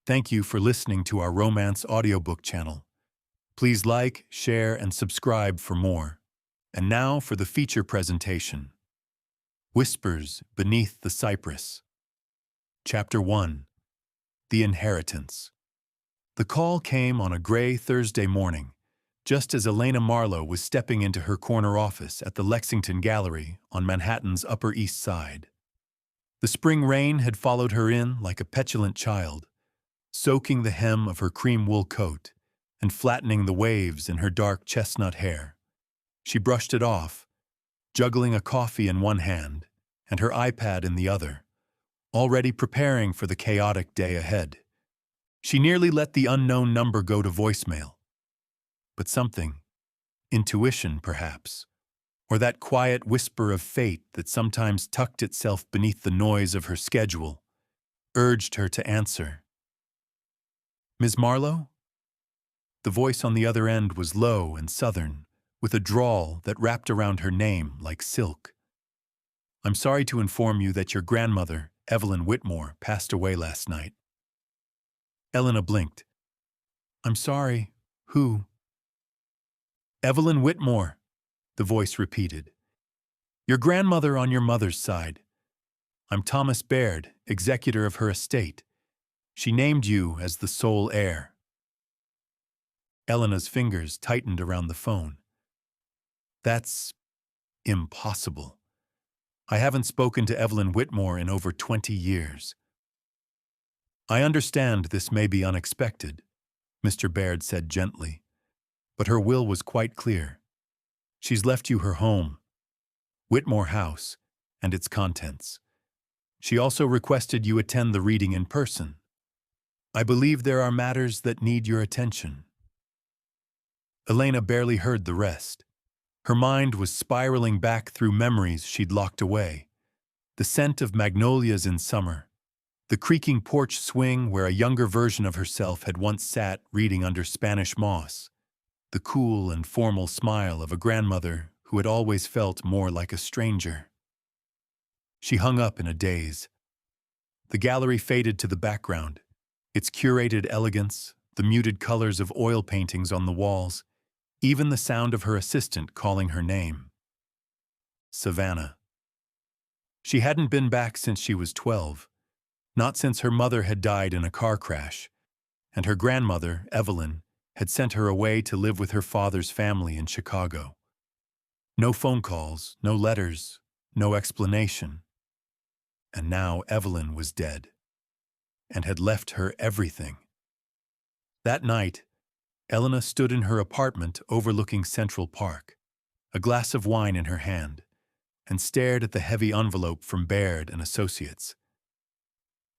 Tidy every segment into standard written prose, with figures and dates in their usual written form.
Thank you for listening to our romance audiobook channel. Please like, share, and subscribe for more. And now for the feature presentation. Whispers Beneath the Cypress. Chapter 1. The Inheritance. The call came on a gray Thursday morning, just as Elena Marlowe was stepping into her corner office at the Lexington Gallery on Manhattan's Upper East Side. The spring rain had followed her in like a petulant child, soaking the hem of her cream wool coat and flattening the waves in her dark chestnut hair. She brushed it off, juggling a coffee in one hand and her iPad in the other, already preparing for the chaotic day ahead. She nearly let the unknown number go to voicemail. But something, intuition perhaps, or that quiet whisper of fate that sometimes tucked itself beneath the noise of her schedule, urged her to answer. "Ms. Marlowe?" The voice on the other end was low and southern, with a drawl that wrapped around her name like silk. "I'm sorry to inform you that your grandmother, Evelyn Whitmore, passed away last night." Elena blinked. "I'm sorry. Who?" "Evelyn Whitmore," the voice repeated. "Your grandmother on your mother's side. I'm Thomas Baird, executor of her estate. She named you as the sole heir." Elena's fingers tightened around the phone. "That's impossible. I haven't spoken to Evelyn Whitmore in over 20 years. "I understand this may be unexpected," Mr. Baird said gently, "but her will was quite clear. She's left you her home, Whitmore House, and its contents. She also requested you attend the reading in person. I believe there are matters that need your attention." Elena barely heard the rest. Her mind was spiraling back through memories she'd locked away. The scent of magnolias in summer, the creaking porch swing where a younger version of herself had once sat reading under Spanish moss, the cool and formal smile of a grandmother who had always felt more like a stranger. She hung up in a daze. The gallery faded to the background, its curated elegance, the muted colors of oil paintings on the walls, even the sound of her assistant calling her name. Savannah. She hadn't been back since she was 12, not since her mother had died in a car crash, and her grandmother, Evelyn, had sent her away to live with her father's family in Chicago. No phone calls, no letters, no explanation. And now Evelyn was dead, and had left her everything. That night, Elena stood in her apartment overlooking Central Park, a glass of wine in her hand, and stared at the heavy envelope from Baird and Associates.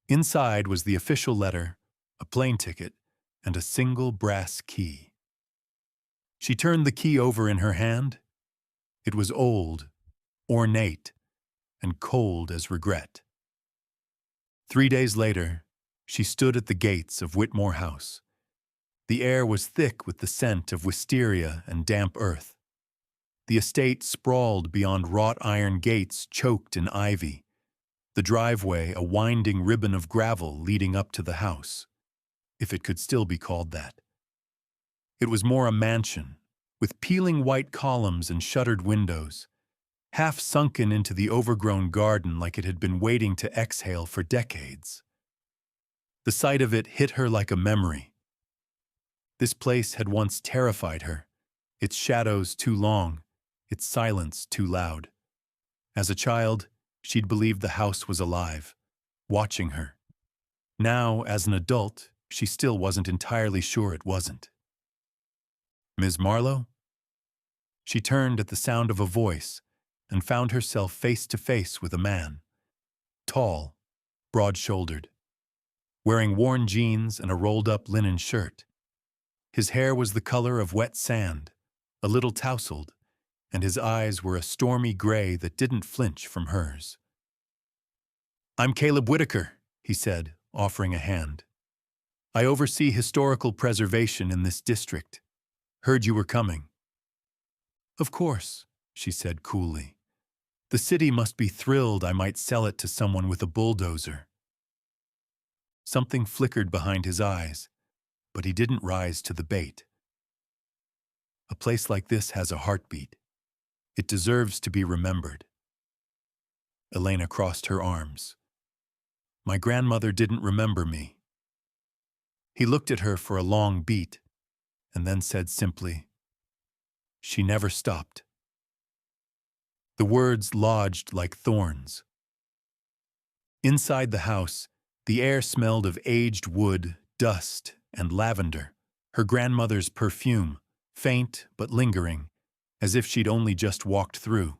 Inside was the official letter, a plane ticket, and a single brass key. She turned the key over in her hand. It was old, ornate, and cold as regret. 3 days later, she stood at the gates of Whitmore House. The air was thick with the scent of wisteria and damp earth. The estate sprawled beyond wrought iron gates choked in ivy, the driveway a winding ribbon of gravel leading up to the house, if it could still be called that. It was more a mansion, with peeling white columns and shuttered windows, half sunken into the overgrown garden like it had been waiting to exhale for decades. The sight of it hit her like a memory. This place had once terrified her, its shadows too long, its silence too loud. As a child, she'd believed the house was alive, watching her. Now, as an adult, she still wasn't entirely sure it wasn't. "Ms. Marlowe?" She turned at the sound of a voice and found herself face to face with a man. Tall, broad-shouldered, wearing worn jeans and a rolled-up linen shirt. His hair was the color of wet sand, a little tousled, and his eyes were a stormy gray that didn't flinch from hers. "I'm Caleb Whitaker," he said, offering a hand. "I oversee historical preservation in this district. Heard you were coming." "Of course," she said coolly. "The city must be thrilled I might sell it to someone with a bulldozer." Something flickered behind his eyes, but he didn't rise to the bait. A place like this has a heartbeat. It deserves to be remembered. Elena crossed her arms. My grandmother didn't remember me. He looked at her for a long beat, and then said simply, she never stopped. The words lodged like thorns. Inside the house, the air smelled of aged wood, dust, and lavender, her grandmother's perfume, faint but lingering, as if she'd only just walked through.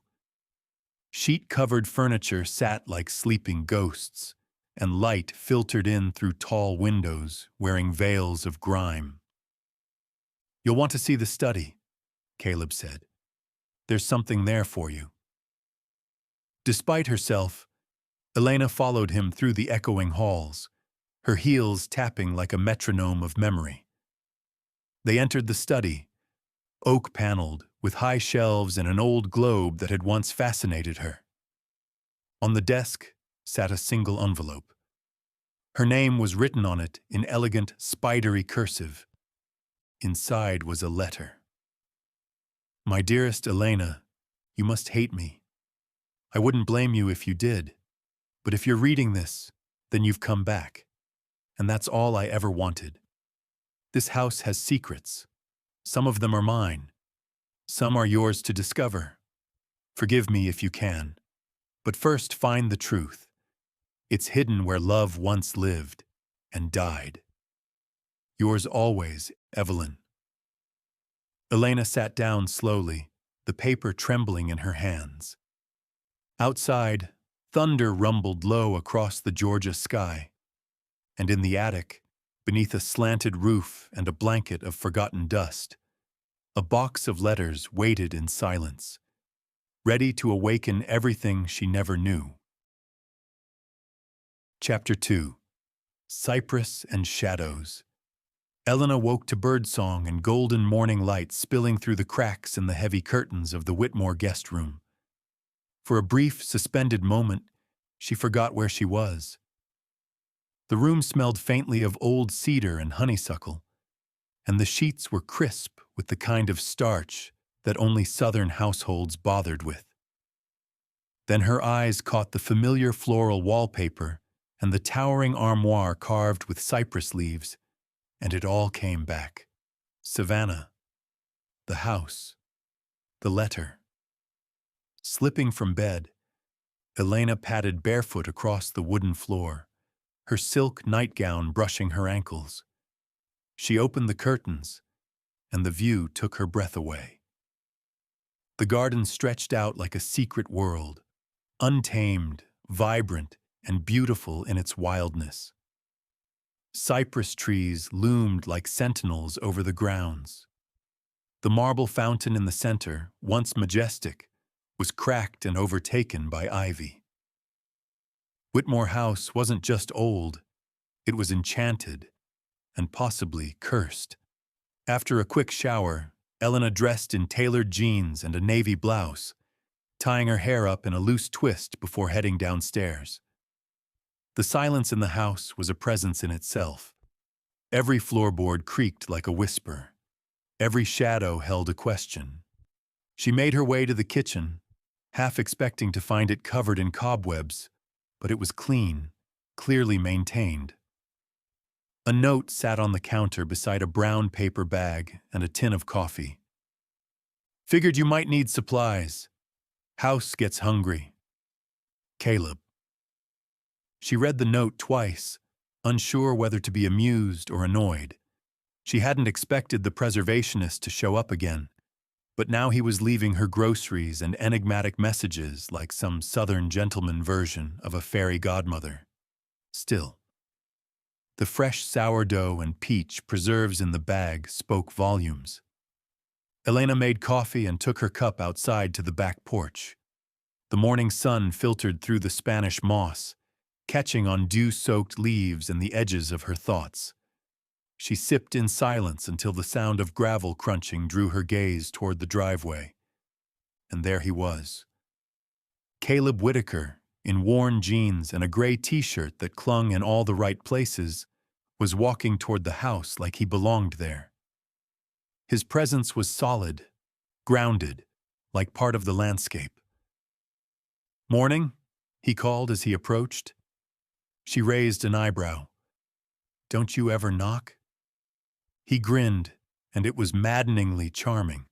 Sheet-covered furniture sat like sleeping ghosts, and light filtered in through tall windows, wearing veils of grime. You'll want to see the study, Caleb said. There's something there for you. Despite herself, Elena followed him through the echoing halls, her heels tapping like a metronome of memory. They entered the study, oak-paneled, with high shelves and an old globe that had once fascinated her. On the desk sat a single envelope. Her name was written on it in elegant, spidery cursive. Inside was a letter. My dearest Elena, you must hate me. I wouldn't blame you if you did, but if you're reading this, then you've come back. And that's all I ever wanted. This house has secrets. Some of them are mine. Some are yours to discover. Forgive me if you can. But first find the truth. It's hidden where love once lived and died. Yours always, Evelyn. Elena sat down slowly, the paper trembling in her hands. Outside, thunder rumbled low across the Georgia sky, and in the attic, beneath a slanted roof and a blanket of forgotten dust, a box of letters waited in silence, ready to awaken everything she never knew. Chapter 2. Cypress and Shadows. Elena woke to birdsong and golden morning light spilling through the cracks in the heavy curtains of the Whitmore guest room. For a brief, suspended moment, she forgot where she was. The room smelled faintly of old cedar and honeysuckle, and the sheets were crisp with the kind of starch that only southern households bothered with. Then her eyes caught the familiar floral wallpaper and the towering armoire carved with cypress leaves, and it all came back. Savannah, the house, the letter. Slipping from bed, Elena padded barefoot across the wooden floor, her silk nightgown brushing her ankles. She opened the curtains, and the view took her breath away. The garden stretched out like a secret world, untamed, vibrant, and beautiful in its wildness. Cypress trees loomed like sentinels over the grounds. The marble fountain in the center, once majestic, was cracked and overtaken by ivy. Whitmore House wasn't just old, it was enchanted, and possibly cursed. After a quick shower, Elena dressed in tailored jeans and a navy blouse, tying her hair up in a loose twist before heading downstairs. The silence in the house was a presence in itself. Every floorboard creaked like a whisper. Every shadow held a question. She made her way to the kitchen, half expecting to find it covered in cobwebs, but it was clean, clearly maintained. A note sat on the counter beside a brown paper bag and a tin of coffee. Figured you might need supplies. House gets hungry. Caleb. She read the note twice, unsure whether to be amused or annoyed. She hadn't expected the preservationist to show up again, but now he was leaving her groceries and enigmatic messages like some southern gentleman version of a fairy godmother. Still, the fresh sourdough and peach preserves in the bag spoke volumes. Elena made coffee and took her cup outside to the back porch. The morning sun filtered through the Spanish moss, catching on dew-soaked leaves and the edges of her thoughts. She sipped in silence until the sound of gravel crunching drew her gaze toward the driveway. And there he was. Caleb Whitaker, in worn jeans and a gray t-shirt that clung in all the right places, was walking toward the house like he belonged there. His presence was solid, grounded, like part of the landscape. "Morning," he called as he approached. She raised an eyebrow. "Don't you ever knock?" He grinned, and it was maddeningly charming.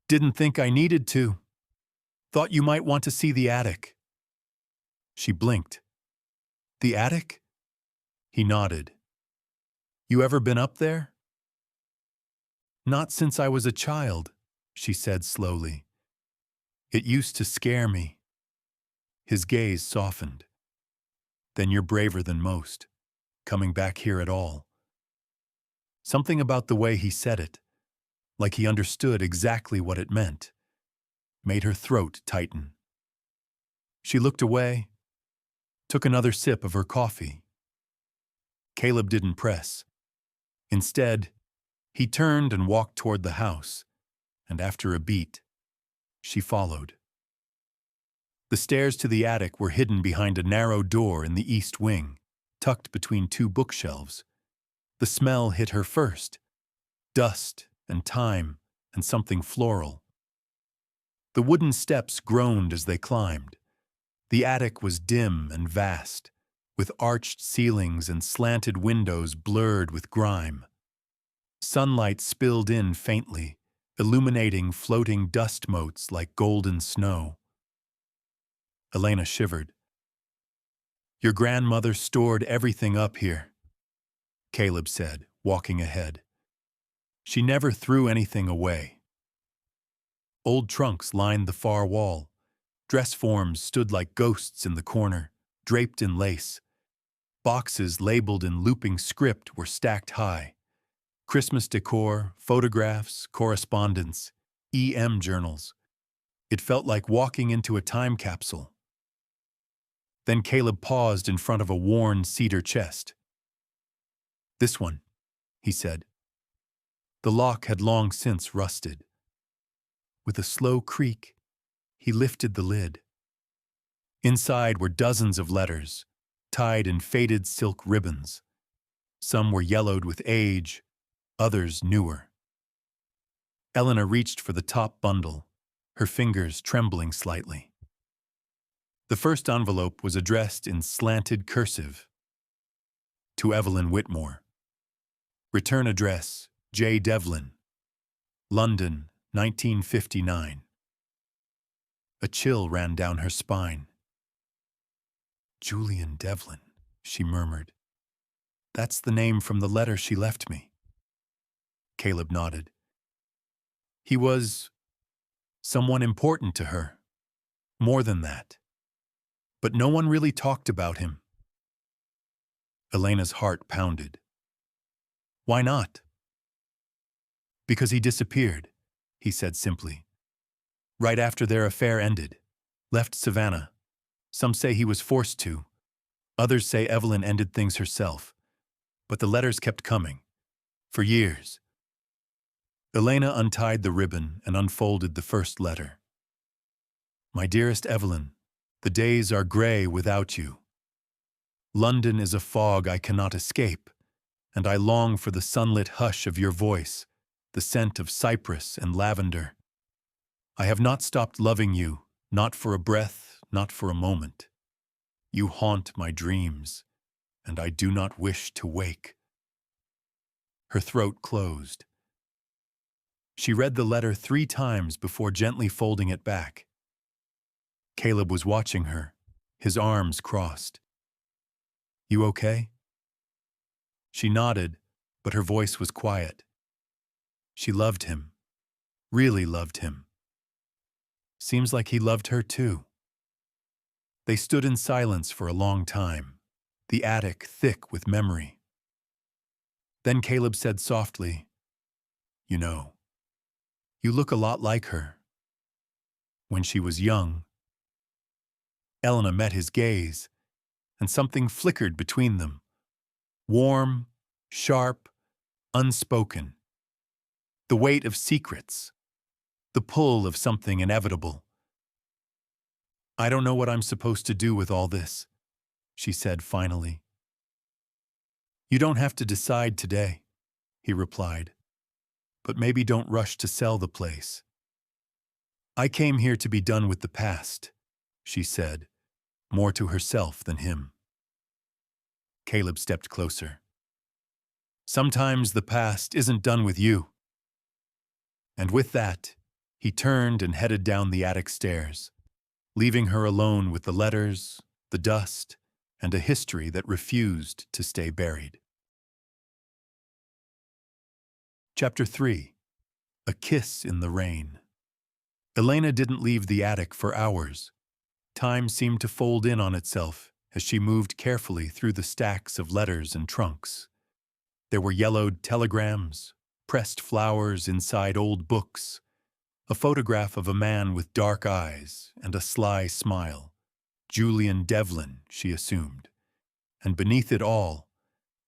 "Didn't think I needed to. Thought you might want to see the attic." She blinked. "The attic?" He nodded. "You ever been up there?" "Not since I was a child," she said slowly. "It used to scare me." His gaze softened. "Then you're braver than most, coming back here at all." Something about the way he said it, like he understood exactly what it meant, made her throat tighten. She looked away, took another sip of her coffee. Caleb didn't press. Instead, he turned and walked toward the house, and after a beat, she followed. The stairs to the attic were hidden behind a narrow door in the east wing, tucked between two bookshelves. The smell hit her first: dust and thyme and something floral. The wooden steps groaned as they climbed. The attic was dim and vast, with arched ceilings and slanted windows blurred with grime. Sunlight spilled in faintly, illuminating floating dust motes like golden snow. Elena shivered. "Your grandmother stored everything up here," Caleb said, walking ahead. "She never threw anything away." Old trunks lined the far wall. Dress forms stood like ghosts in the corner, draped in lace. Boxes labeled in looping script were stacked high. Christmas decor, photographs, correspondence, EM journals. It felt like walking into a time capsule. Then Caleb paused in front of a worn cedar chest. "This one," he said. The lock had long since rusted. With a slow creak, he lifted the lid. Inside were dozens of letters, tied in faded silk ribbons. Some were yellowed with age, others newer. Elena reached for the top bundle, her fingers trembling slightly. The first envelope was addressed in slanted cursive. To Evelyn Whitmore. Return address, J. Devlin. London, 1959. A chill ran down her spine. "Julian Devlin," she murmured. "That's the name from the letter she left me." Caleb nodded. He was someone important to her. More than that. But no one really talked about him. Elena's heart pounded. "Why not?" "Because he disappeared," he said simply. "Right after their affair ended. Left Savannah. Some say he was forced to. Others say Evelyn ended things herself. But the letters kept coming. For years." Elena untied the ribbon and unfolded the first letter. "My dearest Evelyn, the days are gray without you. London is a fog I cannot escape, and I long for the sunlit hush of your voice, the scent of cypress and lavender. I have not stopped loving you, not for a breath, not for a moment. You haunt my dreams, and I do not wish to wake." Her throat closed. She read the letter 3 times before gently folding it back. Caleb was watching her, his arms crossed. "You okay?" She nodded, but her voice was quiet. She loved him, really loved him. Seems like he loved her too. They stood in silence for a long time, the attic thick with memory. Then Caleb said softly, "You know, you look a lot like her. When she was young." Elena met his gaze, and something flickered between them. Warm, sharp, unspoken. The weight of secrets. The pull of something inevitable. I don't know what I'm supposed to do with all this, she said finally. You don't have to decide today, he replied, but maybe don't rush to sell the place. I came here to be done with the past, she said, more to herself than him. Caleb stepped closer. Sometimes the past isn't done with you. And with that, he turned and headed down the attic stairs, leaving her alone with the letters, the dust, and a history that refused to stay buried. Chapter 3. A Kiss in the Rain. Elena didn't leave the attic for hours. Time seemed to fold in on itself as she moved carefully through the stacks of letters and trunks. There were yellowed telegrams, pressed flowers inside old books, a photograph of a man with dark eyes and a sly smile. Julian Devlin, she assumed. And beneath it all,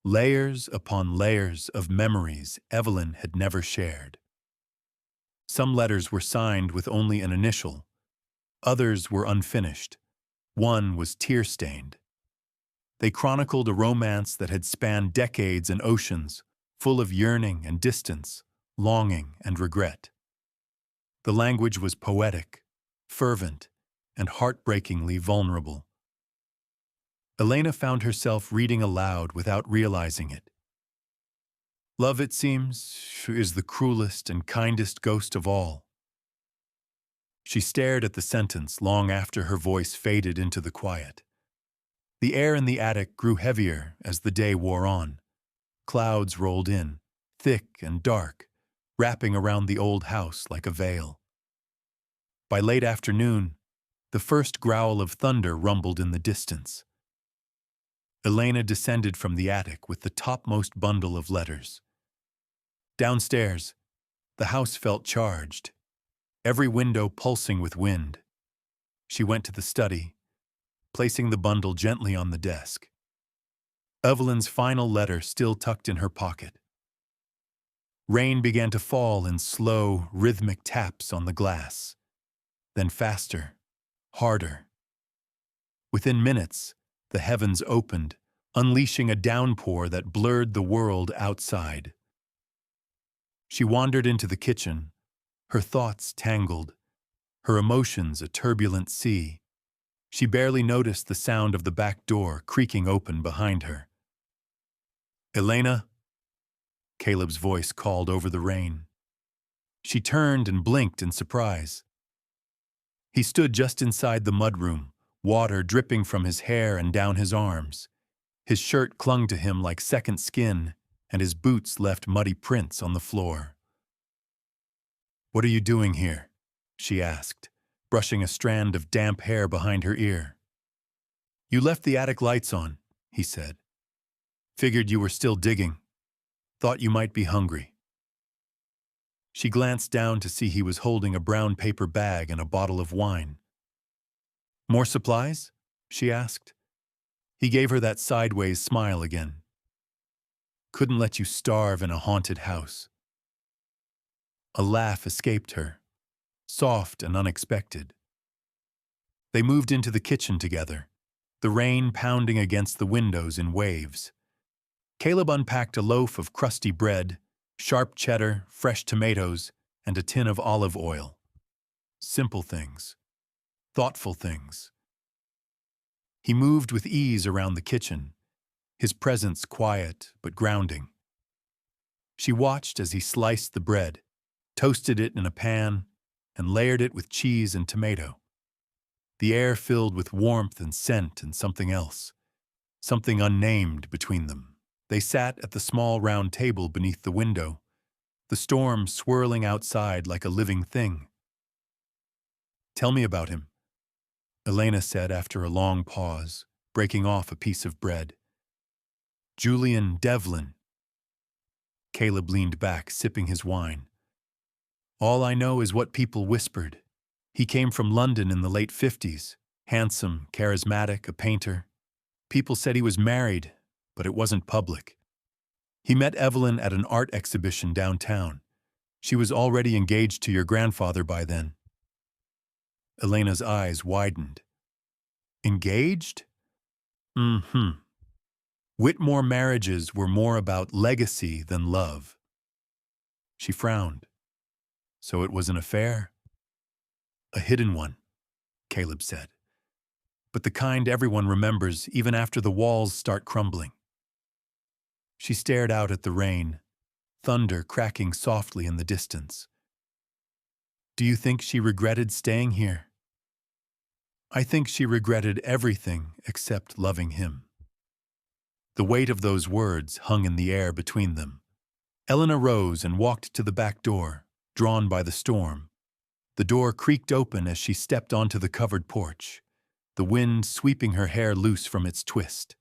layers upon layers of memories Evelyn had never shared. Some letters were signed with only an initial. Others were unfinished. One was tear-stained. They chronicled a romance that had spanned decades and oceans, full of yearning and distance, longing and regret. The language was poetic, fervent, and heartbreakingly vulnerable. Elena found herself reading aloud without realizing it. Love, it seems, is the cruelest and kindest ghost of all. She stared at the sentence long after her voice faded into the quiet. The air in the attic grew heavier as the day wore on. Clouds rolled in, thick and dark, wrapping around the old house like a veil. By late afternoon, the first growl of thunder rumbled in the distance. Elena descended from the attic with the topmost bundle of letters. Downstairs, the house felt charged, every window pulsing with wind. She went to the study, placing the bundle gently on the desk. Evelyn's final letter still tucked in her pocket. Rain began to fall in slow, rhythmic taps on the glass, then faster, harder. Within minutes, the heavens opened, unleashing a downpour that blurred the world outside. She wandered into the kitchen, her thoughts tangled, her emotions a turbulent sea. She barely noticed the sound of the back door creaking open behind her. "Elena?" Caleb's voice called over the rain. She turned and blinked in surprise. He stood just inside the mudroom, water dripping from his hair and down his arms. His shirt clung to him like second skin, and his boots left muddy prints on the floor. "What are you doing here?" she asked, brushing a strand of damp hair behind her ear. "You left the attic lights on," he said. "Figured you were still digging. Thought you might be hungry." She glanced down to see he was holding a brown paper bag and a bottle of wine. "More supplies?" she asked. He gave her that sideways smile again. "Couldn't let you starve in a haunted house." A laugh escaped her, soft and unexpected. They moved into the kitchen together, the rain pounding against the windows in waves. Caleb unpacked a loaf of crusty bread, sharp cheddar, fresh tomatoes, and a tin of olive oil. Simple things, thoughtful things. He moved with ease around the kitchen, his presence quiet but grounding. She watched as he sliced the bread, toasted it in a pan, and layered it with cheese and tomato. The air filled with warmth and scent and something else, something unnamed between them. They sat at the small round table beneath the window, the storm swirling outside like a living thing. "Tell me about him," Elena said after a long pause, breaking off a piece of bread. "Julian Devlin." Caleb leaned back, sipping his wine. "All I know is what people whispered. He came from London in the late 50s, handsome, charismatic, a painter. People said he was married, but it wasn't public. He met Evelyn at an art exhibition downtown. She was already engaged to your grandfather by then." Elena's eyes widened, Engaged? Mm-hmm. Whitmore marriages were more about legacy than love. She frowned. So it was an affair? A hidden one, Caleb said. But the kind everyone remembers even after the walls start crumbling. She stared out at the rain, thunder cracking softly in the distance. Do you think she regretted staying here? I think she regretted everything except loving him. The weight of those words hung in the air between them. Elena rose and walked to the back door, drawn by the storm. The door creaked open as she stepped onto the covered porch, the wind sweeping her hair loose from its twist.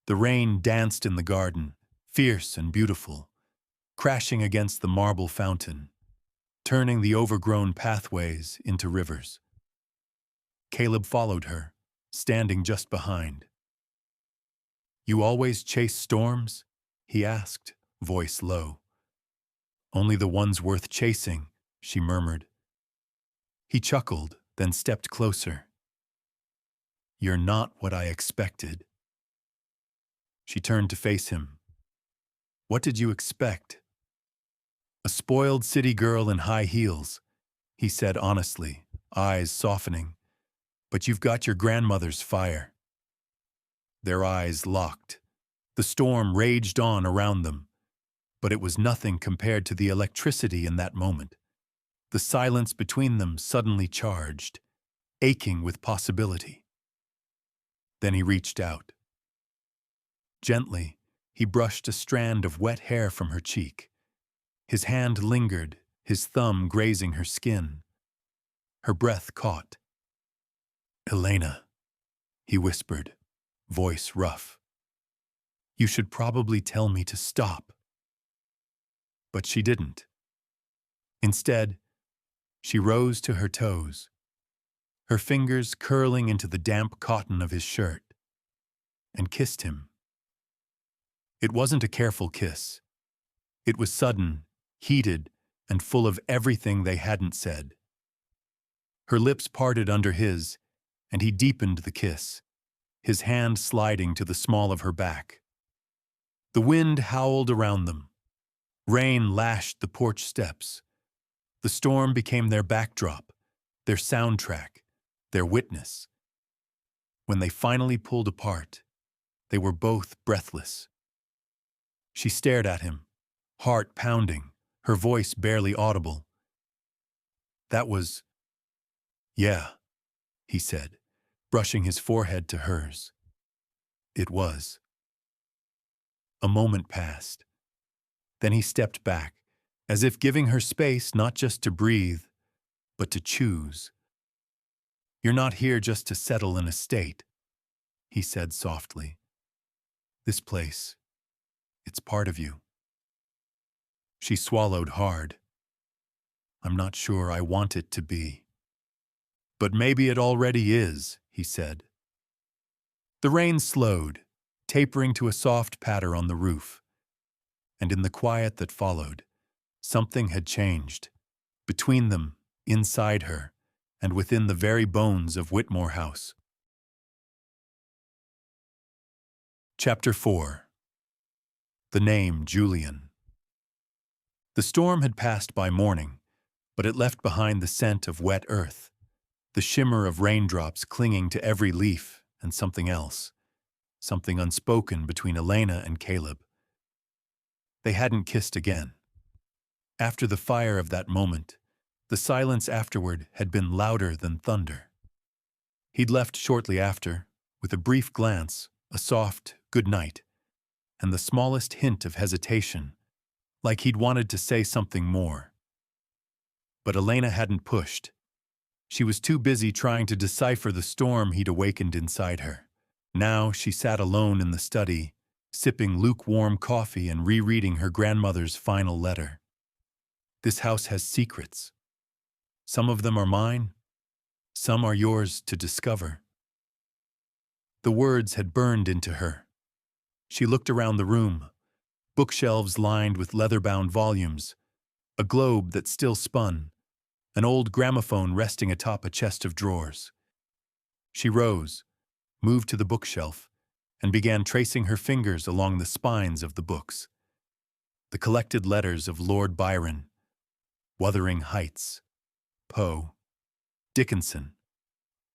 The rain danced in the garden, fierce and beautiful, crashing against the marble fountain, turning the overgrown pathways into rivers. Caleb followed her, standing just behind. You always chase storms? He asked, voice low. Only the ones worth chasing, she murmured. He chuckled, then stepped closer. You're not what I expected. She turned to face him. What did you expect? A spoiled city girl in high heels, he said honestly, eyes softening. But you've got your grandmother's fire. Their eyes locked. The storm raged on around them, but it was nothing compared to the electricity in that moment. The silence between them suddenly charged, aching with possibility. Then he reached out. Gently, he brushed a strand of wet hair from her cheek. His hand lingered, his thumb grazing her skin. Her breath caught. Elena, he whispered, voice rough. You should probably tell me to stop. But she didn't. Instead, she rose to her toes, her fingers curling into the damp cotton of his shirt, and kissed him. It wasn't a careful kiss. It was sudden, heated, and full of everything they hadn't said. Her lips parted under his, and he deepened the kiss, his hand sliding to the small of her back. The wind howled around them. Rain lashed the porch steps. The storm became their backdrop, their soundtrack, their witness. When they finally pulled apart, they were both breathless. She stared at him, heart pounding, her voice barely audible. That was... Yeah, he said, brushing his forehead to hers. It was. A moment passed. Then he stepped back, as if giving her space not just to breathe, but to choose. You're not here just to settle an estate, he said softly. This place, it's part of you. She swallowed hard. I'm not sure I want it to be. But maybe it already is, he said. The rain slowed, tapering to a soft patter on the roof. And in the quiet that followed, something had changed. Between them, inside her, and within the very bones of Whitmore House. Chapter 4. The name Julian. The storm had passed by morning, but it left behind the scent of wet earth, the shimmer of raindrops clinging to every leaf, and something else, something unspoken between Elena and Caleb. They hadn't kissed again. After the fire of that moment, the silence afterward had been louder than thunder. He'd left shortly after, with a brief glance, a soft good night, and the smallest hint of hesitation, like he'd wanted to say something more. But Elena hadn't pushed. She was too busy trying to decipher the storm he'd awakened inside her. Now she sat alone in the study, sipping lukewarm coffee and rereading her grandmother's final letter. This house has secrets. Some of them are mine, some are yours to discover. The words had burned into her. She looked around the room, bookshelves lined with leather-bound volumes, a globe that still spun, an old gramophone resting atop a chest of drawers. She rose, moved to the bookshelf, and began tracing her fingers along the spines of the books. The collected letters of Lord Byron, Wuthering Heights, Poe, Dickinson,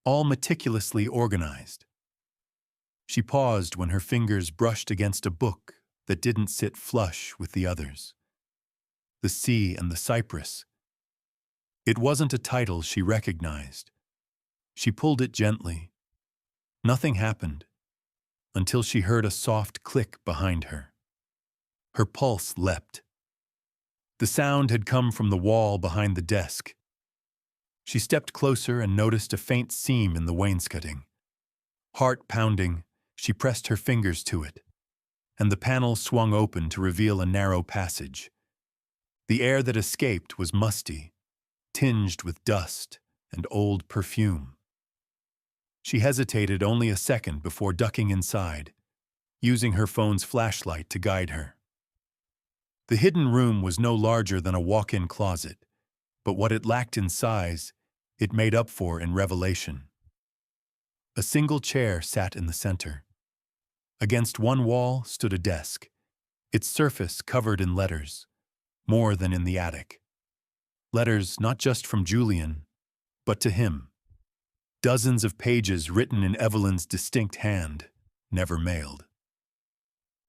all meticulously organized. She paused when her fingers brushed against a book that didn't sit flush with the others. The Sea and the Cypress. It wasn't a title she recognized. She pulled it gently. Nothing happened until she heard a soft click behind her. Her pulse leapt. The sound had come from the wall behind the desk. She stepped closer and noticed a faint seam in the wainscoting. Heart pounding, she pressed her fingers to it, and the panel swung open to reveal a narrow passage. The air that escaped was musty, tinged with dust and old perfume. She hesitated only a second before ducking inside, using her phone's flashlight to guide her. The hidden room was no larger than a walk-in closet, but what it lacked in size, it made up for in revelation. A single chair sat in the center. Against one wall stood a desk, its surface covered in letters, more than in the attic. Letters not just from Julian, but to him. Dozens of pages written in Evelyn's distinct hand, never mailed.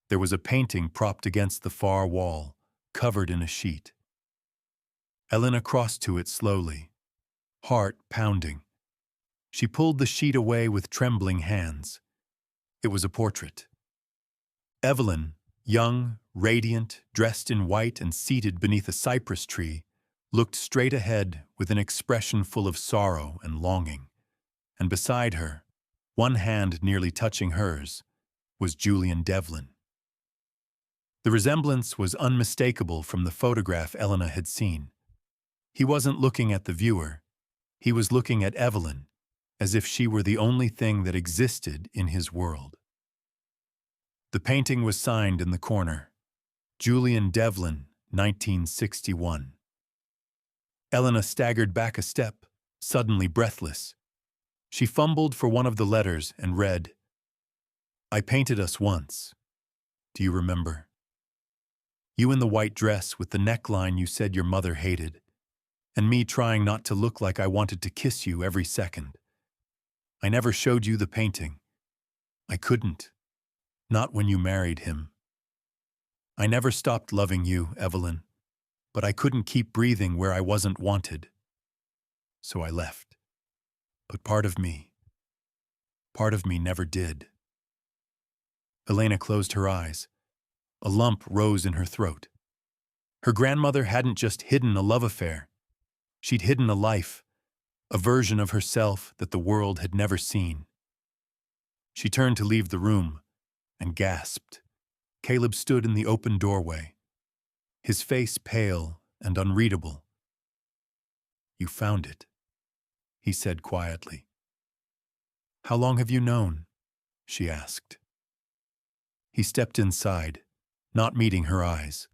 There was a painting propped against the far wall, covered in a sheet. Elena crossed to it slowly, heart pounding. She pulled the sheet away with trembling hands. It was a portrait. Evelyn, young, radiant, dressed in white and seated beneath a cypress tree, looked straight ahead with an expression full of sorrow and longing. And beside her, one hand nearly touching hers, was Julian Devlin. The resemblance was unmistakable from the photograph Elena had seen. He wasn't looking at the viewer. He was looking at Evelyn, as if she were the only thing that existed in his world. The painting was signed in the corner, Julian Devlin, 1961. Elena staggered back a step, suddenly breathless. She fumbled for one of the letters and read, "I painted us once. Do you remember? You in the white dress with the neckline you said your mother hated, and me trying not to look like I wanted to kiss you every second. I never showed you the painting. I couldn't. Not when you married him. I never stopped loving you, Evelyn, but I couldn't keep breathing where I wasn't wanted. So I left. But part of me never did." Elena closed her eyes. A lump rose in her throat. Her grandmother hadn't just hidden a love affair. She'd hidden a life, a version of herself that the world had never seen. She turned to leave the room and gasped. Caleb stood in the open doorway, his face pale and unreadable. "You found it," he said quietly. "How long have you known?" she asked. He stepped inside, not meeting her eyes.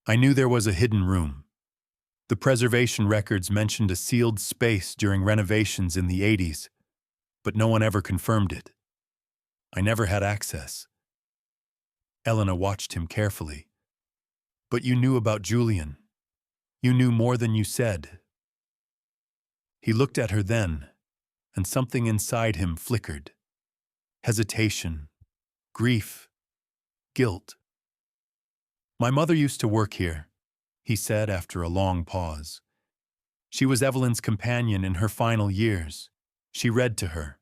"I knew there was a hidden room. The preservation records mentioned a sealed space during renovations in the 80s, but no one ever confirmed it. I never had access." Elena watched him carefully. "But you knew about Julian. You knew more than you said." He looked at her then, and something inside him flickered. Hesitation, grief, guilt. "My mother used to work here," he said after a long pause. "She was Evelyn's companion in her final years. She read to her,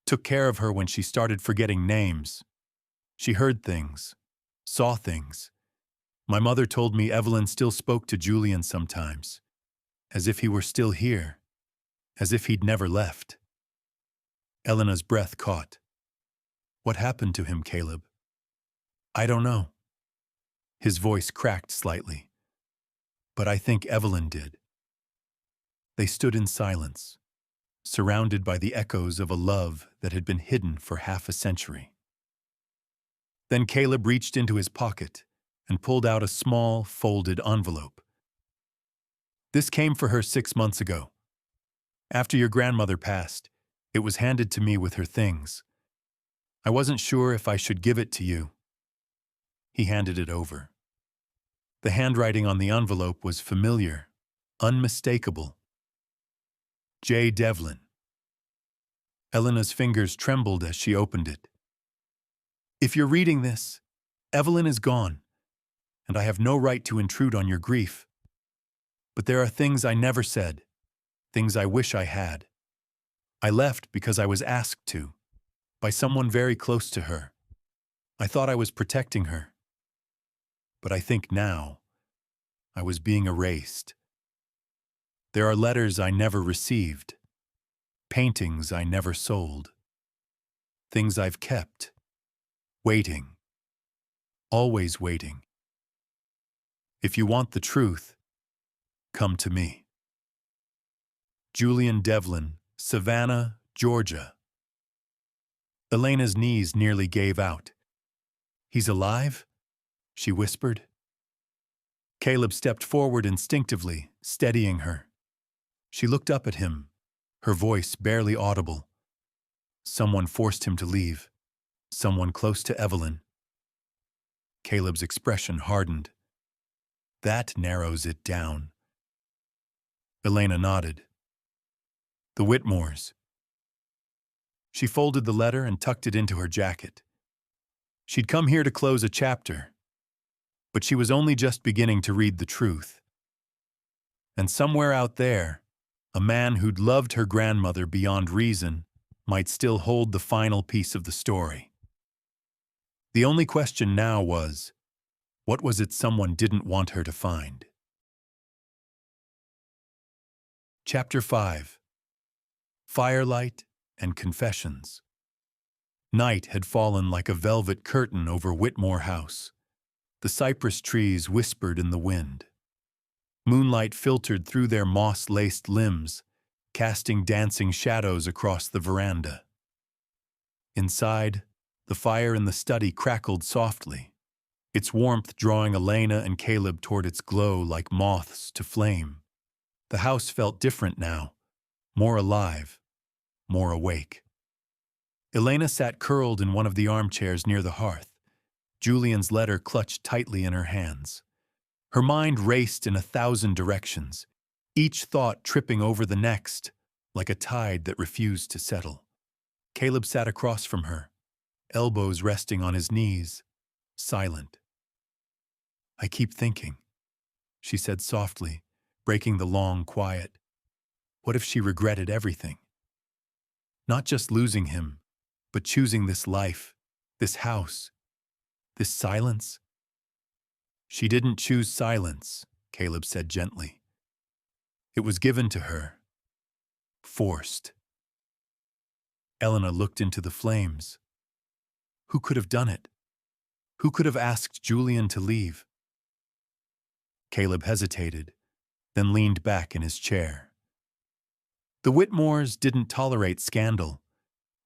took care of her when she started forgetting names. She heard things, saw things. My mother told me Evelyn still spoke to Julian sometimes, as if he were still here, as if he'd never left." Elena's breath caught. "What happened to him, Caleb?" "I don't know." His voice cracked slightly. "But I think Evelyn did." They stood in silence, surrounded by the echoes of a love that had been hidden for half a century. Then Caleb reached into his pocket and pulled out a small, folded envelope. "This came for her 6 months ago. After your grandmother passed, It was handed to me with her things. I wasn't sure if I should give it to you. He handed it over. The handwriting on the envelope was familiar, unmistakable. J. Devlin. Elena's fingers trembled as she opened it. If you're reading this, Evelyn is gone, and I have no right to intrude on your grief. But there are things I never said, things I wish I had. I left because I was asked to, by someone very close to her. I thought I was protecting her. But I think now, I was being erased. There are letters I never received, paintings I never sold, things I've kept, waiting, always waiting. If you want the truth, come to me. Julian Devlin, Savannah, Georgia. Elena's knees nearly gave out. He's alive? She whispered. Caleb stepped forward instinctively, steadying her. She looked up at him, her voice barely audible. Someone forced him to leave. Someone close to Evelyn. Caleb's expression hardened. That narrows it down. Elena nodded. The Whitmores. She folded the letter and tucked it into her jacket. She'd come here to close a chapter, but she was only just beginning to read the truth. And somewhere out there, a man who'd loved her grandmother beyond reason might still hold the final piece of the story. The only question now was, what was it someone didn't want her to find? Chapter 5. Firelight and Confessions. Night had fallen like a velvet curtain over Whitmore House. The cypress trees whispered in the wind. Moonlight filtered through their moss-laced limbs, casting dancing shadows across the veranda. Inside, the fire in the study crackled softly, its warmth drawing Elena and Caleb toward its glow like moths to flame. The house felt different now, more alive, more awake. Elena sat curled in one of the armchairs near the hearth, Julian's letter clutched tightly in her hands. Her mind raced in 1,000 directions, each thought tripping over the next, like a tide that refused to settle. Caleb sat across from her, elbows resting on his knees, silent. I keep thinking, she said softly, breaking the long quiet. What if she regretted everything? Not just losing him, but choosing this life, this house, this silence? She didn't choose silence, Caleb said gently. It was given to her, forced. Elena looked into the flames. Who could have done it? Who could have asked Julian to leave? Caleb hesitated, then leaned back in his chair. The Whitmores didn't tolerate scandal.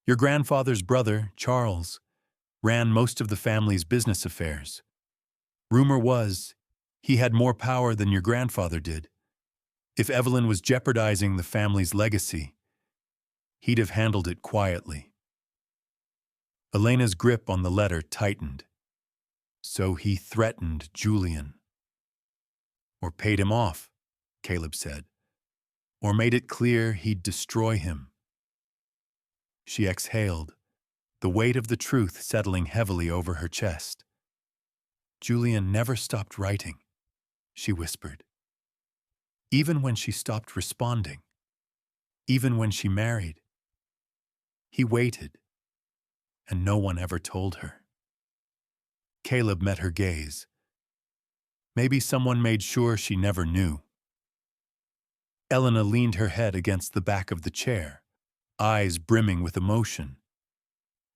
Your grandfather's brother, Charles, ran most of the family's business affairs. Rumor was, he had more power than your grandfather did. If Evelyn was jeopardizing the family's legacy, he'd have handled it quietly. Elena's grip on the letter tightened. So he threatened Julian. Or paid him off, Caleb said. Or made it clear he'd destroy him. She exhaled, the weight of the truth settling heavily over her chest. Julian never stopped writing, she whispered. Even when she stopped responding, even when she married. He waited, and no one ever told her. Caleb met her gaze. Maybe someone made sure she never knew. Elena leaned her head against the back of the chair, eyes brimming with emotion.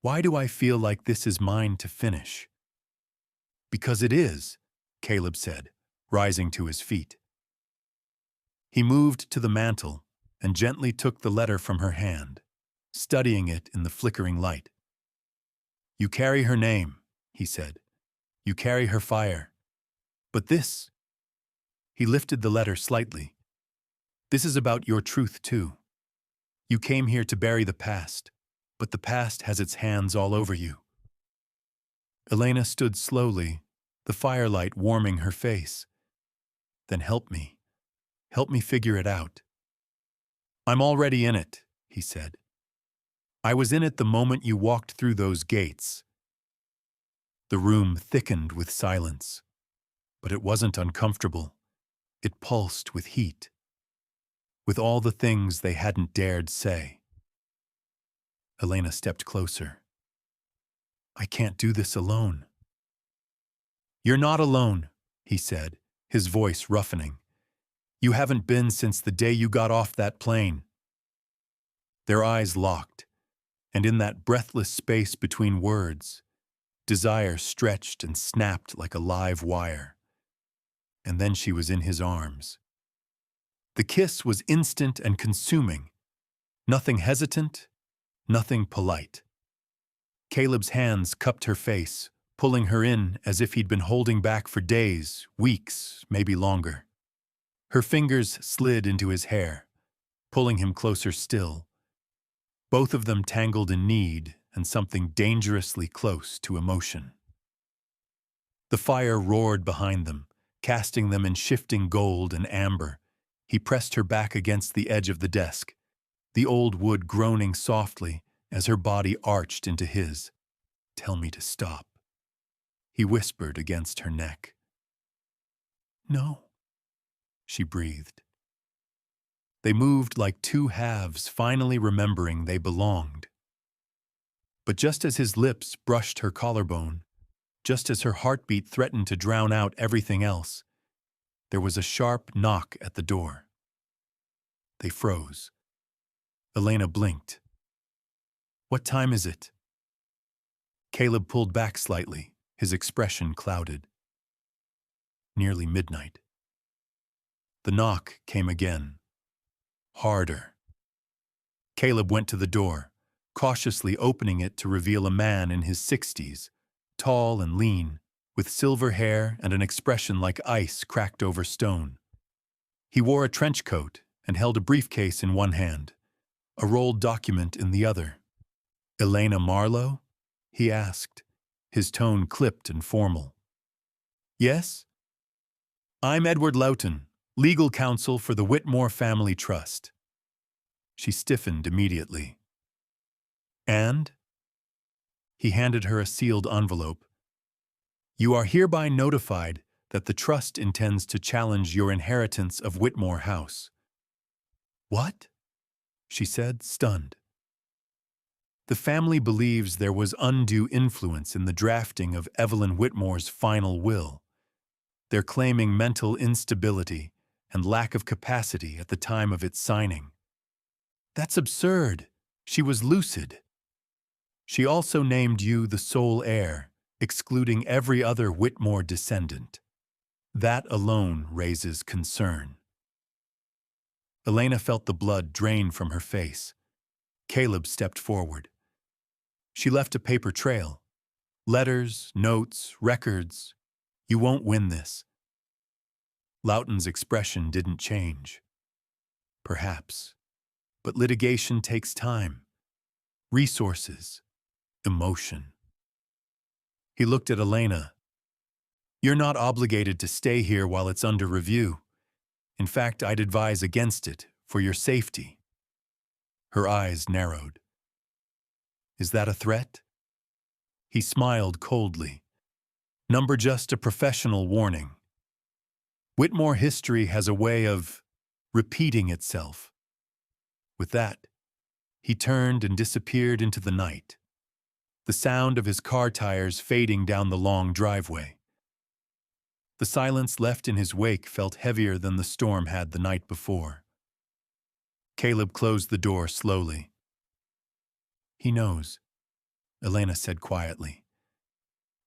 Why do I feel like this is mine to finish? Because it is, Caleb said, rising to his feet. He moved to the mantel and gently took the letter from her hand, studying it in the flickering light. You carry her name, he said. You carry her fire. But this, he lifted the letter slightly. This is about your truth too. You came here to bury the past, but the past has its hands all over you. Elena stood slowly, the firelight warming her face. Then help me. Help me figure it out. I'm already in it, he said. I was in it the moment you walked through those gates. The room thickened with silence, but it wasn't uncomfortable. It pulsed with heat, with all the things they hadn't dared say. Elena stepped closer. I can't do this alone. You're not alone, he said, his voice roughening. You haven't been since the day you got off that plane. Their eyes locked, and in that breathless space between words, desire stretched and snapped like a live wire. And then she was in his arms. The kiss was instant and consuming, nothing hesitant, nothing polite. Caleb's hands cupped her face, pulling her in as if he'd been holding back for days, weeks, maybe longer. Her fingers slid into his hair, pulling him closer still. Both of them tangled in need and something dangerously close to emotion. The fire roared behind them, casting them in shifting gold and amber. He pressed her back against the edge of the desk, the old wood groaning softly as her body arched into his. Tell me to stop, he whispered against her neck. No, she breathed. They moved like two halves, finally remembering they belonged. But just as his lips brushed her collarbone, just as her heartbeat threatened to drown out everything else, there was a sharp knock at the door. They froze. Elena blinked. What time is it? Caleb pulled back slightly, his expression clouded. Nearly midnight. The knock came again. Harder. Caleb went to the door, cautiously opening it to reveal a man in his 60s, tall and lean, with silver hair and an expression like ice cracked over stone. He wore a trench coat and held a briefcase in one hand, a rolled document in the other. Elena Marlowe? He asked, his tone clipped and formal. Yes? I'm Edward Loughton, legal counsel for the Whitmore Family Trust. She stiffened immediately. And? He handed her a sealed envelope. You are hereby notified that the trust intends to challenge your inheritance of Whitmore House. What? She said, stunned. The family believes there was undue influence in the drafting of Evelyn Whitmore's final will. They're claiming mental instability and lack of capacity at the time of its signing. That's absurd. She was lucid. She also named you the sole heir, excluding every other Whitmore descendant. That alone raises concern. Elena felt the blood drain from her face. Caleb stepped forward. She left a paper trail. Letters, notes, records. You won't win this. Loughton's expression didn't change. Perhaps. But litigation takes time, resources, emotion. He looked at Elena. You're not obligated to stay here while it's under review. In fact, I'd advise against it, for your safety. Her eyes narrowed. Is that a threat? He smiled coldly. Number just a professional warning. Whitmore history has a way of repeating itself. With that, he turned and disappeared into the night, the sound of his car tires fading down the long driveway. The silence left in his wake felt heavier than the storm had the night before. Caleb closed the door slowly. He knows, Elena said quietly.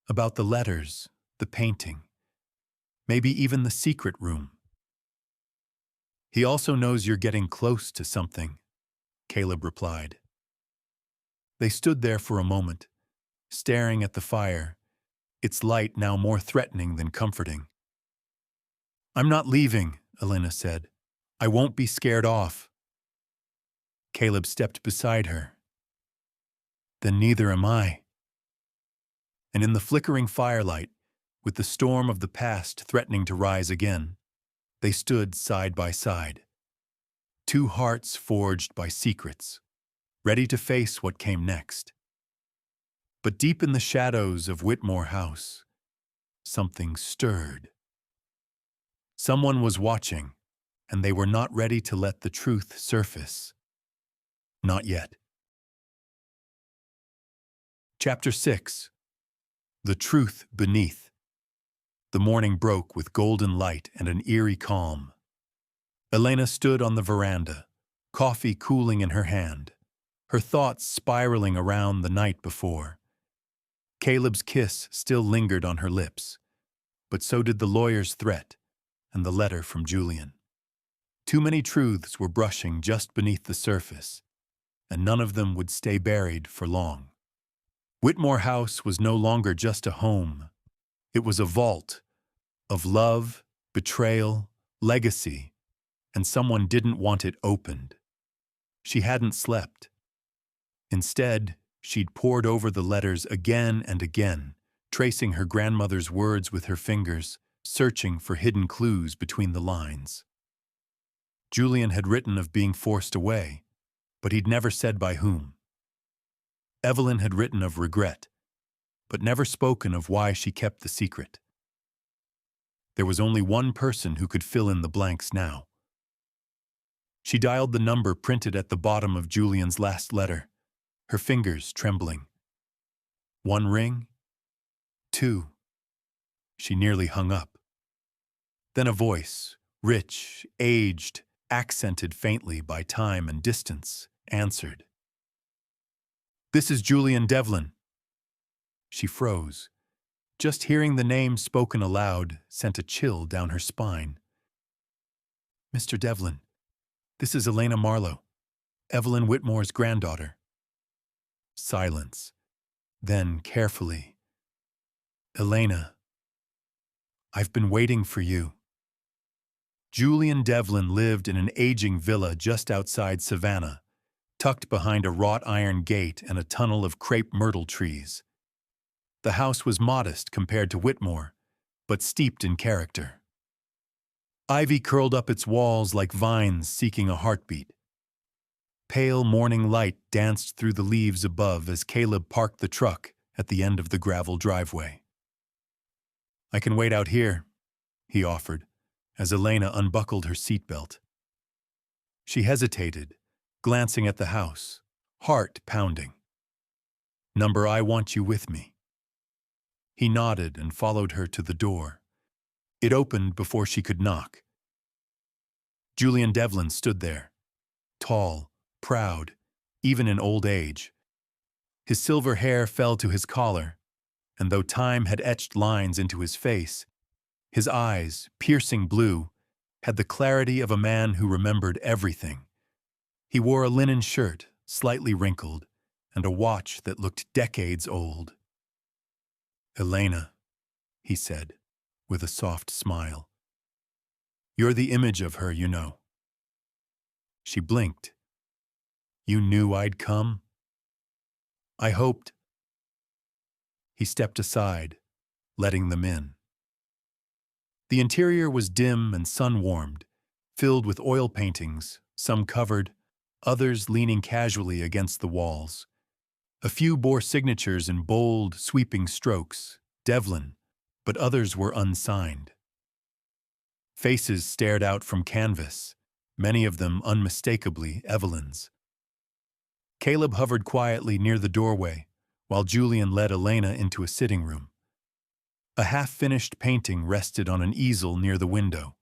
About the letters, the painting, maybe even the secret room. He also knows you're getting close to something, Caleb replied. They stood there for a moment, staring at the fire, its light now more threatening than comforting. I'm not leaving, Elena said. I won't be scared off. Caleb stepped beside her. Then neither am I. And in the flickering firelight, with the storm of the past threatening to rise again, they stood side by side. Two hearts forged by secrets, ready to face what came next. But deep in the shadows of Whitmore House, something stirred. Someone was watching, and they were not ready to let the truth surface. Not yet. Chapter 6. The Truth Beneath. The morning broke with golden light and an eerie calm. Elena stood on the veranda, coffee cooling in her hand, her thoughts spiraling around the night before. Caleb's kiss still lingered on her lips, but so did the lawyer's threat and the letter from Julian. Too many truths were brushing just beneath the surface, and none of them would stay buried for long. Whitmore House was no longer just a home. It was a vault of love, betrayal, legacy, and someone didn't want it opened. She hadn't slept. Instead, she'd pored over the letters again and again, tracing her grandmother's words with her fingers, searching for hidden clues between the lines. Julian had written of being forced away, but he'd never said by whom. Evelyn had written of regret, but never spoken of why she kept the secret. There was only one person who could fill in the blanks now. She dialed the number printed at the bottom of Julian's last letter, her fingers trembling. 1 ring, 2. She nearly hung up. Then a voice, rich, aged, accented faintly by time and distance, answered. "This is Julian Devlin." She froze. Just hearing the name spoken aloud sent a chill down her spine. "Mr. Devlin, this is Elena Marlowe, Evelyn Whitmore's granddaughter." Silence. Then, carefully, "Elena, I've been waiting for you." Julian Devlin lived in an aging villa just outside Savannah, tucked behind a wrought iron gate and a tunnel of crepe myrtle trees. The house was modest compared to Whitmore, but steeped in character. Ivy curled up its walls like vines seeking a heartbeat. Pale morning light danced through the leaves above as Caleb parked the truck at the end of the gravel driveway. "I can wait out here," he offered, as Elena unbuckled her seatbelt. She hesitated, glancing at the house, heart pounding. "Number I want you with me." He nodded and followed her to the door. It opened before she could knock. Julian Devlin stood there, tall, proud, even in old age. His silver hair fell to his collar, and though time had etched lines into his face, his eyes, piercing blue, had the clarity of a man who remembered everything. He wore a linen shirt, slightly wrinkled, and a watch that looked decades old. "Elena," he said, with a soft smile. "You're the image of her, you know." She blinked. "You knew I'd come?" "I hoped." He stepped aside, letting them in. The interior was dim and sun-warmed, filled with oil paintings, some covered, others leaning casually against the walls. A few bore signatures in bold, sweeping strokes, Devlin, but others were unsigned. Faces stared out from canvas, many of them unmistakably Evelyn's. Caleb hovered quietly near the doorway, while Julian led Elena into a sitting room. A half-finished painting rested on an easel near the window,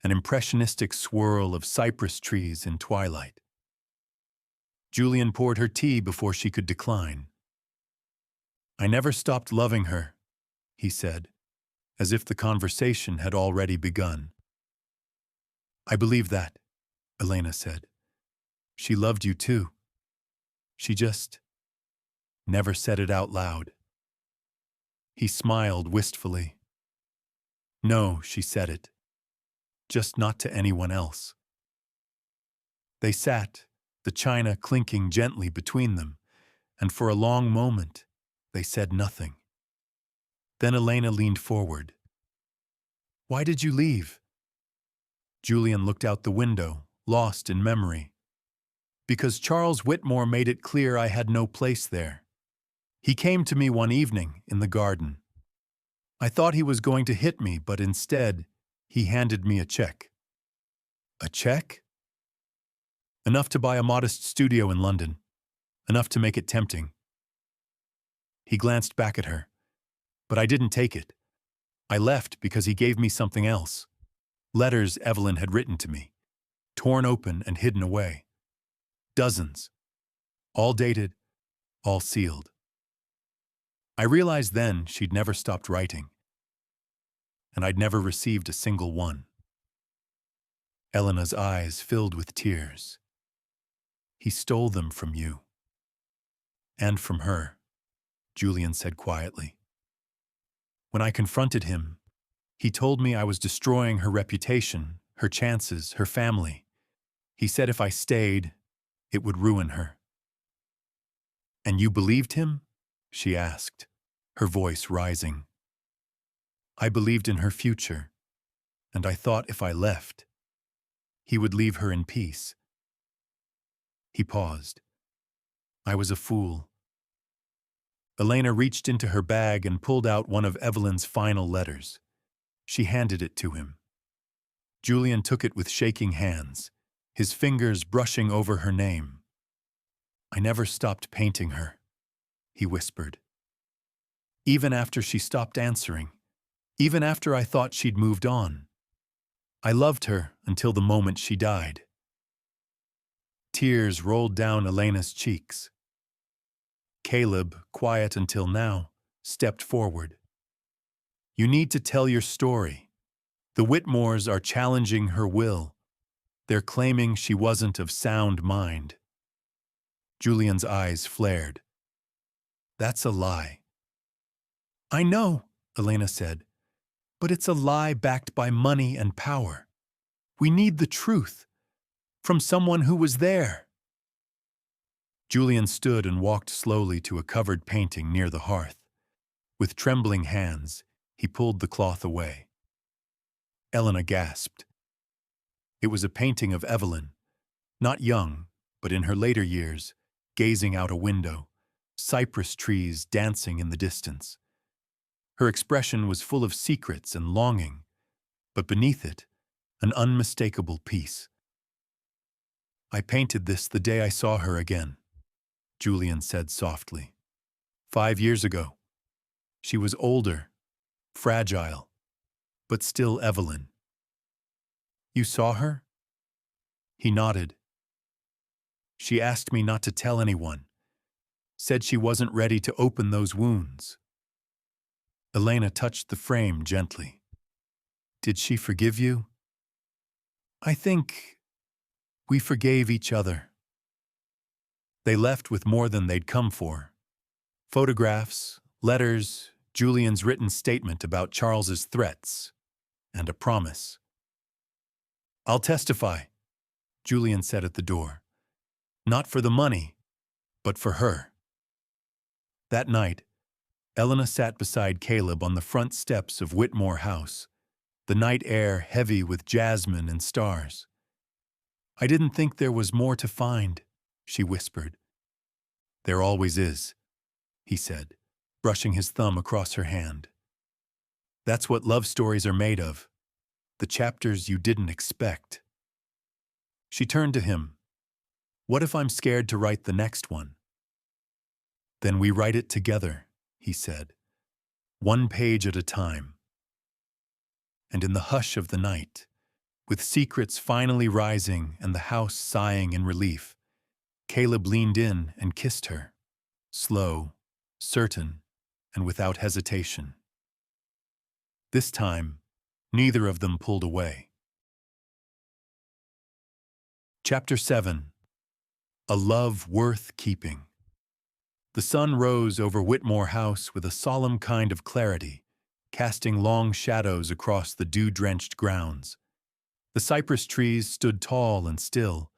an impressionistic swirl of cypress trees in twilight. Julian poured her tea before she could decline. "I never stopped loving her," he said, as if the conversation had already begun. "I believe that," Elena said. "She loved you too. She just never said it out loud." He smiled wistfully. "No," she said it. "Just not to anyone else." They sat, the china clinking gently between them, and for a long moment they said nothing. Then Elena leaned forward. "Why did you leave?" Julian looked out the window, lost in memory. "Because Charles Whitmore made it clear I had no place there. He came to me one evening in the garden. I thought he was going to hit me, but instead, he handed me a check." "A check?" "Enough to buy a modest studio in London. Enough to make it tempting." He glanced back at her. "But I didn't take it. I left because he gave me something else. Letters Evelyn had written to me, torn open and hidden away. Dozens. All dated, all sealed. I realized then she'd never stopped writing, and I'd never received a single one." Elena's eyes filled with tears. "He stole them from you." "And from her," Julian said quietly. "When I confronted him, he told me I was destroying her reputation, her chances, her family. He said if I stayed, it would ruin her." "And you believed him?" she asked, her voice rising. "I believed in her future, and I thought if I left, he would leave her in peace." He paused. "I was a fool." Elena reached into her bag and pulled out one of Evelyn's final letters. She handed it to him. Julian took it with shaking hands, his fingers brushing over her name. "I never stopped painting her," he whispered. "Even after she stopped answering, even after I thought she'd moved on. I loved her until the moment she died." Tears rolled down Elena's cheeks. Caleb, quiet until now, stepped forward. "You need to tell your story. The Whitmores are challenging her will. They're claiming she wasn't of sound mind." Julian's eyes flared. "That's a lie." "I know," Elena said, "but it's a lie backed by money and power. We need the truth, from someone who was there." Julian stood and walked slowly to a covered painting near the hearth. With trembling hands, he pulled the cloth away. Elena gasped. It was a painting of Evelyn, not young, but in her later years, gazing out a window, cypress trees dancing in the distance. Her expression was full of secrets and longing, but beneath it, an unmistakable peace. "I painted this the day I saw her again," Julian said softly. 5 years ago. She was older, fragile, but still Evelyn." "You saw her?" He nodded. "She asked me not to tell anyone. Said she wasn't ready to open those wounds." Elena touched the frame gently. "Did she forgive you?" "I think we forgave each other." They left with more than they'd come for. Photographs, letters, Julian's written statement about Charles's threats, and a promise. "I'll testify," Julian said at the door. "Not for the money, but for her." That night, Elena sat beside Caleb on the front steps of Whitmore House, the night air heavy with jasmine and stars. "I didn't think there was more to find," she whispered. "There always is," he said, brushing his thumb across her hand. "That's what love stories are made of, the chapters you didn't expect." She turned to him. "What if I'm scared to write the next one?" "Then we write it together," he said, "one page at a time." And in the hush of the night, with secrets finally rising and the house sighing in relief, Caleb leaned in and kissed her, slow, certain, and without hesitation. This time, neither of them pulled away. Chapter 7. A Love Worth Keeping. The sun rose over Whitmore House with a solemn kind of clarity, casting long shadows across the dew-drenched grounds. The cypress trees stood tall and still,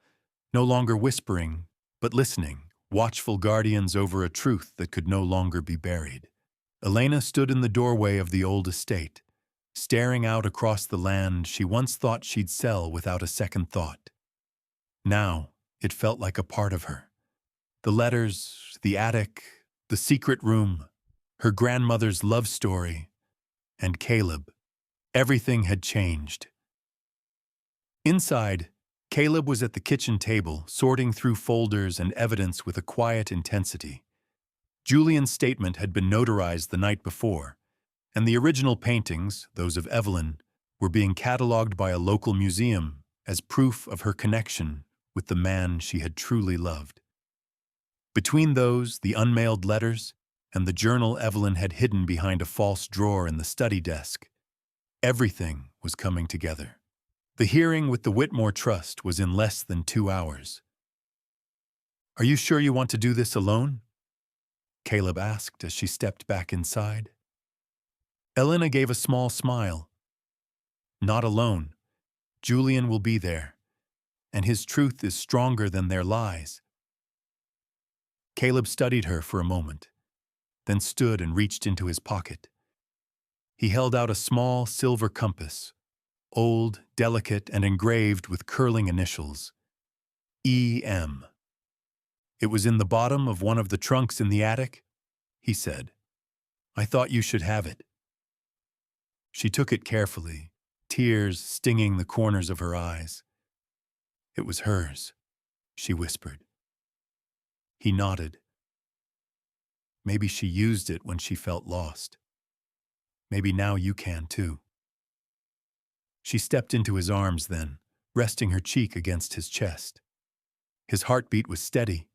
no longer whispering, but listening, watchful guardians over a truth that could no longer be buried. Elena stood in the doorway of the old estate, staring out across the land she once thought she'd sell without a second thought. Now, it felt like a part of her. The letters, the attic, the secret room, her grandmother's love story, and Caleb. Everything had changed. Inside, Caleb was at the kitchen table, sorting through folders and evidence with a quiet intensity. Julian's statement had been notarized the night before, and the original paintings, those of Evelyn, were being catalogued by a local museum as proof of her connection with the man she had truly loved. Between those, the unmailed letters, and the journal Evelyn had hidden behind a false drawer in the study desk, everything was coming together. The hearing with the Whitmore Trust was in less than 2 hours. "Are you sure you want to do this alone?" Caleb asked as she stepped back inside. Elena gave a small smile. "Not alone. Julian will be there, and his truth is stronger than their lies." Caleb studied her for a moment, then stood and reached into his pocket. He held out a small silver compass, old, delicate, and engraved with curling initials. E.M. "It was in the bottom of one of the trunks in the attic," he said. "I thought you should have it." She took it carefully, tears stinging the corners of her eyes. "It was hers," she whispered. He nodded. "Maybe she used it when she felt lost. Maybe now you can too." She stepped into his arms then, resting her cheek against his chest. His heartbeat was steady.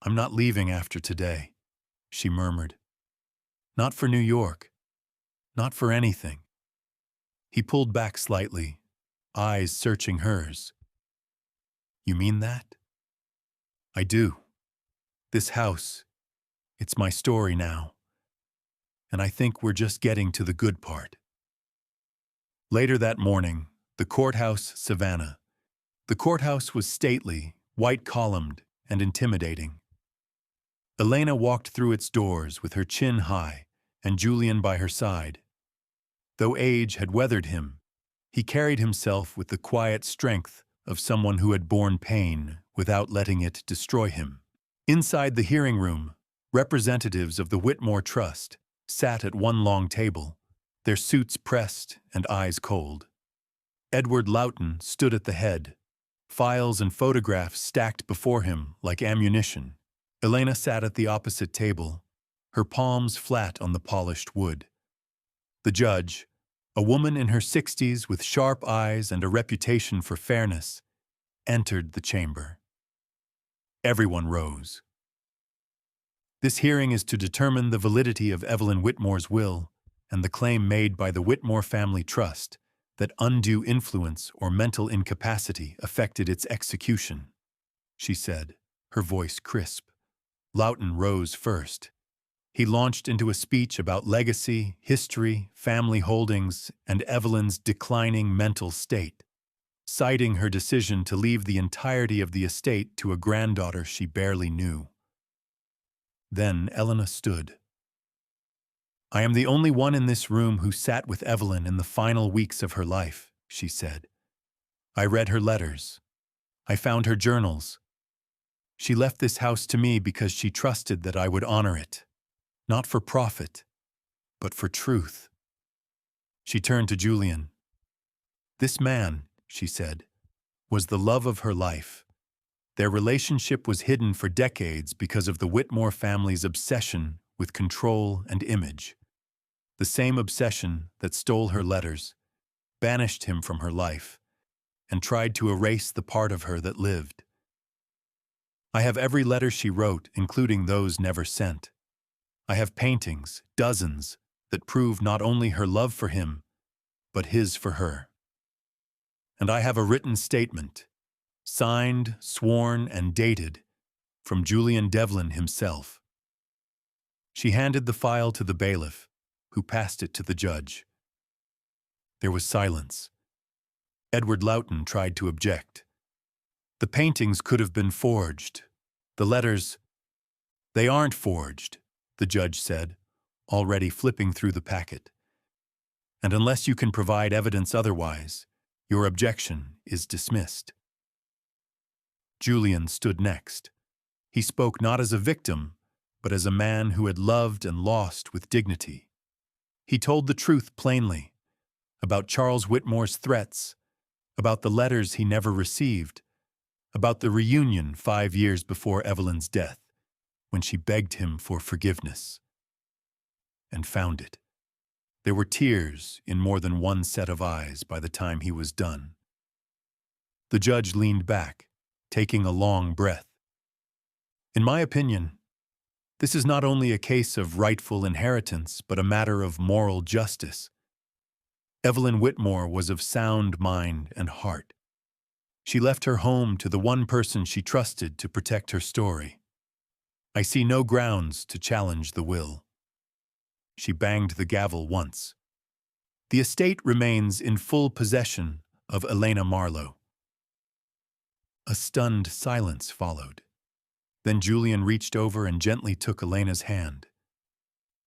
"I'm not leaving after today," she murmured. "Not for New York. Not for anything." He pulled back slightly, eyes searching hers. "You mean that?" "I do. This house, it's my story now. And I think we're just getting to the good part." Later that morning, the courthouse, Savannah. The courthouse was stately, white-columned, and intimidating. Elena walked through its doors with her chin high and Julian by her side. Though age had weathered him, he carried himself with the quiet strength of someone who had borne pain without letting it destroy him. Inside the hearing room, representatives of the Whitmore Trust sat at one long table, their suits pressed and eyes cold. Edward Loughton stood at the head, files and photographs stacked before him like ammunition. Elena sat at the opposite table, her palms flat on the polished wood. The judge, a woman in her 60s with sharp eyes and a reputation for fairness, entered the chamber. Everyone rose. "This hearing is to determine the validity of Evelyn Whitmore's will and the claim made by the Whitmore Family Trust that undue influence or mental incapacity affected its execution," she said, her voice crisp. Loughton rose first. He launched into a speech about legacy, history, family holdings, and Evelyn's declining mental state, citing her decision to leave the entirety of the estate to a granddaughter she barely knew. Then Elena stood. "I am the only one in this room who sat with Evelyn in the final weeks of her life," she said. "I read her letters. I found her journals. She left this house to me because she trusted that I would honor it, not for profit, but for truth." She turned to Julian. "This man," she said, "was the love of her life. Their relationship was hidden for decades because of the Whitmore family's obsession with control and image. The same obsession that stole her letters, banished him from her life, and tried to erase the part of her that lived. I have every letter she wrote, including those never sent. I have paintings, dozens, that prove not only her love for him, but his for her. And I have a written statement, signed, sworn, and dated, from Julian Devlin himself." She handed the file to the bailiff, who passed it to the judge. There was silence. Edward Loughton tried to object. The paintings could have been forged. The letters, they aren't forged, the judge said, already flipping through the packet. And unless you can provide evidence otherwise, your objection is dismissed. Julian stood next. He spoke not as a victim, but as a man who had loved and lost with dignity. He told the truth plainly, about Charles Whitmore's threats, about the letters he never received, about the reunion 5 years before Evelyn's death, when she begged him for forgiveness. And found it. There were tears in more than one set of eyes by the time he was done. The judge leaned back, taking a long breath. In my opinion, this is not only a case of rightful inheritance, but a matter of moral justice. Evelyn Whitmore was of sound mind and heart. She left her home to the one person she trusted to protect her story. I see no grounds to challenge the will. She banged the gavel once. The estate remains in full possession of Elena Marlowe. A stunned silence followed. Then Julian reached over and gently took Elena's hand.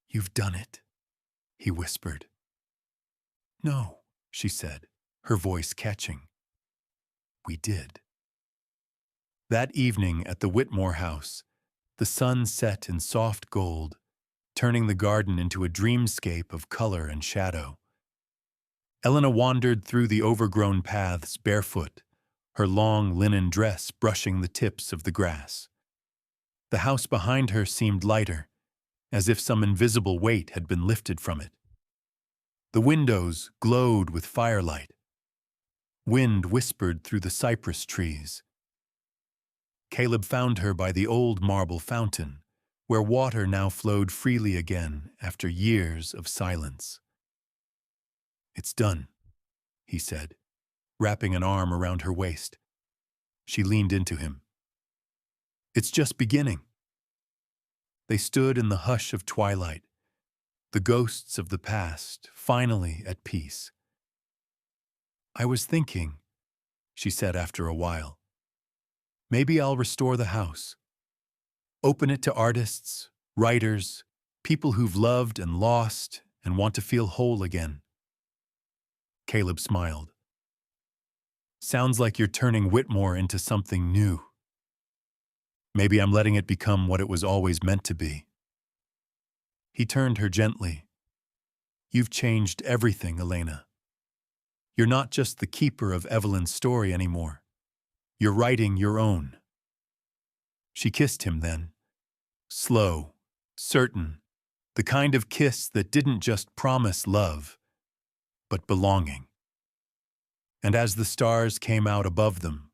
"You've done it," he whispered. "No," she said, her voice catching. "We did." That evening at the Whitmore house, the sun set in soft gold, turning the garden into a dreamscape of color and shadow. Elena wandered through the overgrown paths barefoot, her long linen dress brushing the tips of the grass. The house behind her seemed lighter, as if some invisible weight had been lifted from it. The windows glowed with firelight. Wind whispered through the cypress trees. Caleb found her by the old marble fountain, where water now flowed freely again after years of silence. "It's done," he said, wrapping an arm around her waist. She leaned into him. "It's just beginning." They stood in the hush of twilight, the ghosts of the past finally at peace. "I was thinking," she said after a while, "maybe I'll restore the house. Open it to artists, writers, people who've loved and lost and want to feel whole again." Caleb smiled. "Sounds like you're turning Whitmore into something new. Maybe I'm letting it become what it was always meant to be." He turned her gently. "You've changed everything, Elena. You're not just the keeper of Evelyn's story anymore. You're writing your own." She kissed him then. Slow, certain, the kind of kiss that didn't just promise love, but belonging. And as the stars came out above them,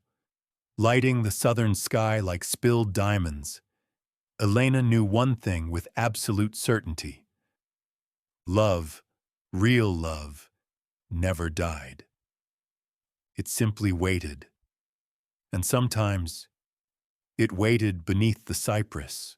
lighting the southern sky like spilled diamonds, Elena knew one thing with absolute certainty. Love, real love, never died. It simply waited. And sometimes it waited beneath the cypress,